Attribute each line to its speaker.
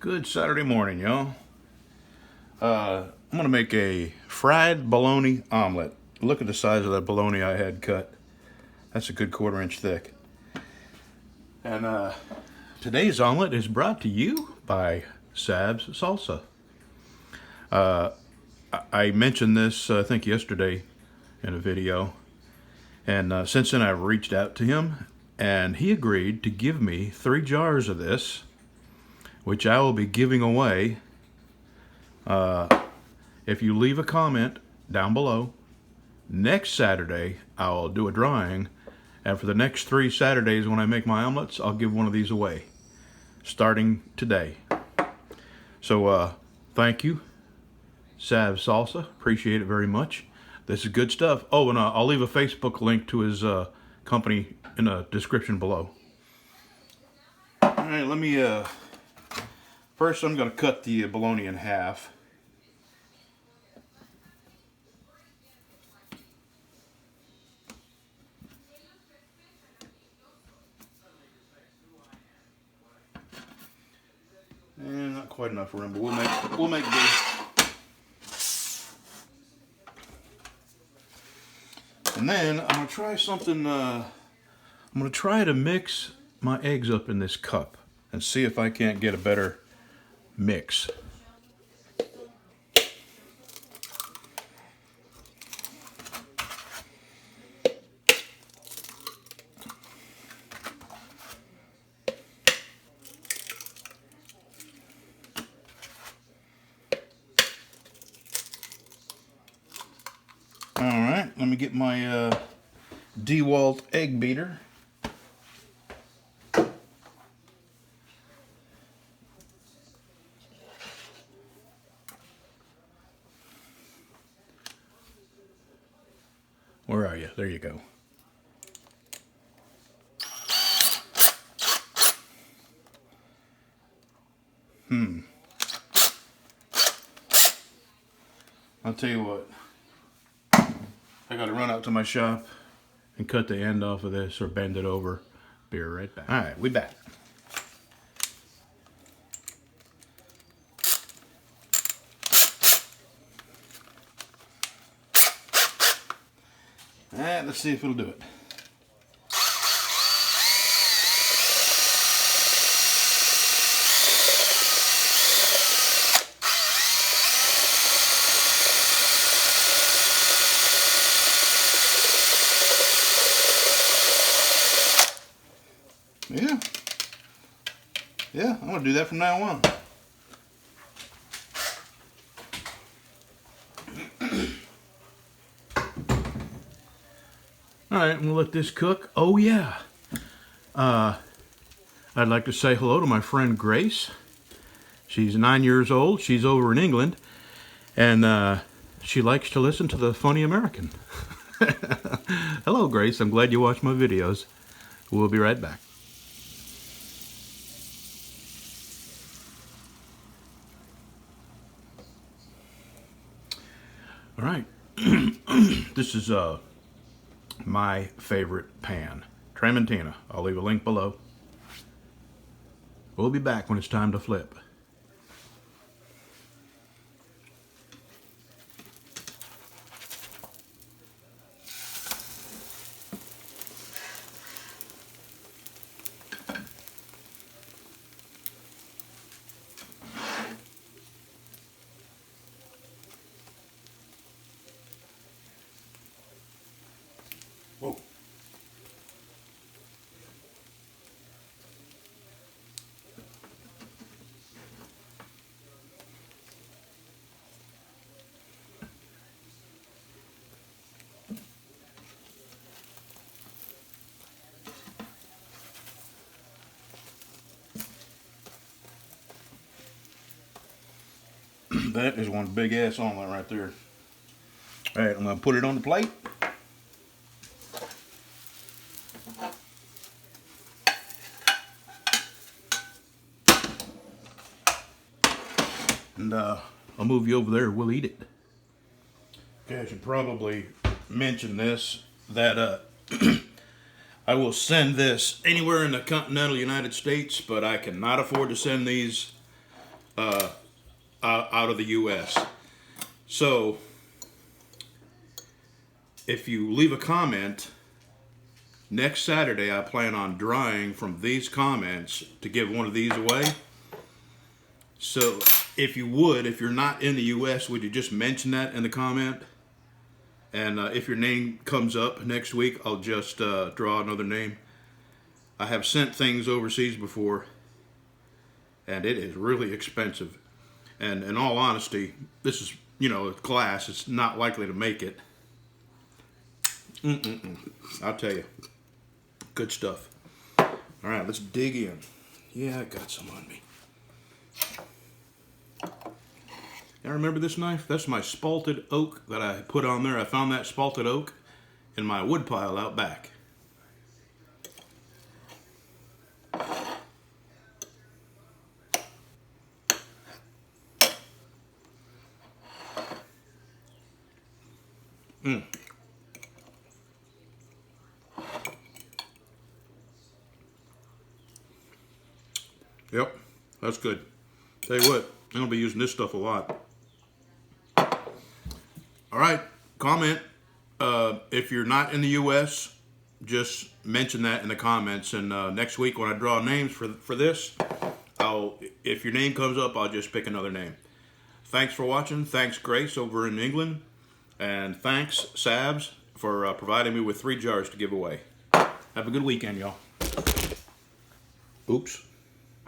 Speaker 1: Good Saturday morning, y'all. I'm gonna make a fried bologna omelet. Look at the size of that bologna I had cut. That's a good 1/4 inch thick. And today's omelet is brought to you by Sab's Salsa. I mentioned this, I think, yesterday in a video. And since then, I've reached out to him, and he agreed to give me 3 jars of this, which I will be giving away. If you leave a comment down below, next Saturday I'll do a drawing, and for the next 3 Saturdays when I make my omelets, I'll give one of these away, starting today. So thank you, Sav Salsa. Appreciate it very much. This is good stuff. Oh, and I'll leave a Facebook link to his company in the description below. All right, let me first I'm going to cut the bologna in half. And not quite enough room, but we'll make do. And then I'm gonna try something. I'm gonna try to mix my eggs up in this cup and see if I can't get a better mix. Alright, let me get my DeWalt egg beater. Where are you? There you go. I'll tell you what. I gotta run out to my shop and cut the end off of this or bend it over. Be right back. Alright, we back. Alright, let's see if it'll do it. Yeah, I'm gonna do that from now on. Alright, I'm gonna let this cook. Oh yeah. I'd like to say hello to my friend Grace. She's 9 years old. She's over in England, and she likes to listen to the Funny American. Hello, Grace. I'm glad you watch my videos. We'll be right back. All right. This is my favorite pan, Tramontina. I'll leave a link below. We'll be back when it's time to flip. Whoa. That is one big ass omelet right there. All right, I'm gonna put it on the plate. And I'll move you over there. We'll eat it. Okay, I should probably mention this, that I will send this anywhere in the continental United States, but I cannot afford to send these out of the U.S. So if you leave a comment, next Saturday I plan on drawing from these comments to give one of these away. So if you would, if you're not in the U.S., would you just mention that in the comment? And if your name comes up next week, I'll just draw another name. I have sent things overseas before, and it is really expensive. And in all honesty, this is, a class. It's not likely to make it. I'll tell you. Good stuff. All right, let's dig in. Yeah, I got some on me. Now remember this knife? That's my spalted oak that I put on there. I found that spalted oak in my wood pile out back. Yep, that's good. Tell you what, I'm going to be using this stuff a lot. All right, comment. If you're not in the U.S., just mention that in the comments. And next week when I draw names for this, if your name comes up, I'll just pick another name. Thanks for watching. Thanks, Grace, over in England. And thanks, Sabs, for providing me with 3 jars to give away. Have a good weekend, y'all. Oops.